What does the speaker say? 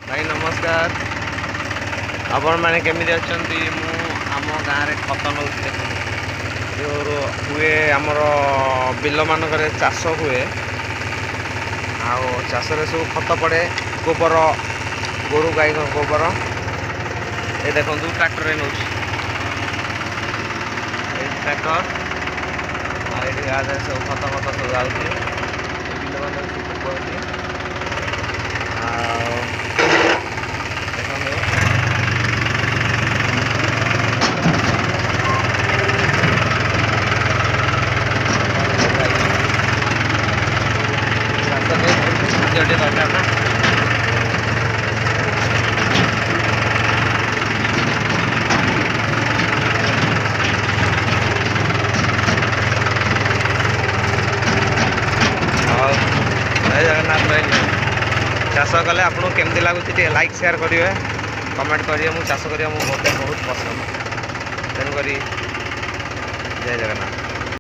भाई नमस्कार। आपण मैंने केमी अच्छा आम गाँव में खत नौ जो हुए आमर बिल मानक चाष हुए चाष सब खत पड़े गोबर गोरु गाई गोबर ये देखो ट्रैक्टर नौ ट्रैक्टर सब खत खत सब जाऊँगी बिल मान सब खाद्य दरकार ना जय जगन्नाथ भाई चाष कले आपको केमती लगुच लाइक शेयर करेंगे कमेंट करेंगे मुझे चाष करिया मत बहुत पसंद तेणुक जय जगन्नाथ।